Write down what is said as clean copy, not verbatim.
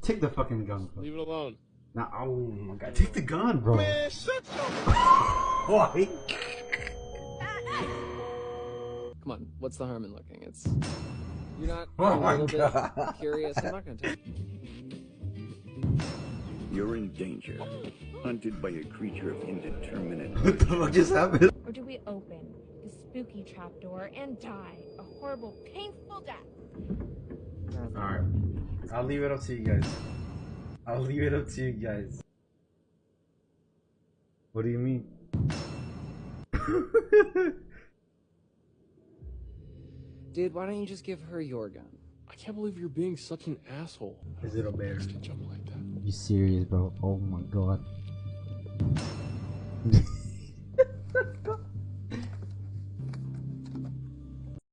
Take the fucking gun, bro. Leave it alone. Nah, oh my god. Take the gun, bro. Man, shut your... Why? Come on, what's the harm in looking? It's... You're not Oh a my little God. bit curious? I'm not gonna tell you. You're in danger. Hunted by a creature of indeterminate... What the fuck just happened? Or do we open the spooky trapdoor and die a horrible, painful death? Alright. I'll leave it up to you guys. I'll leave it up to you guys. What do you mean? Dude, why don't you just give her your gun? I can't believe you're being such an asshole. Is it a bear? To jump like that. You serious, bro? Oh my god.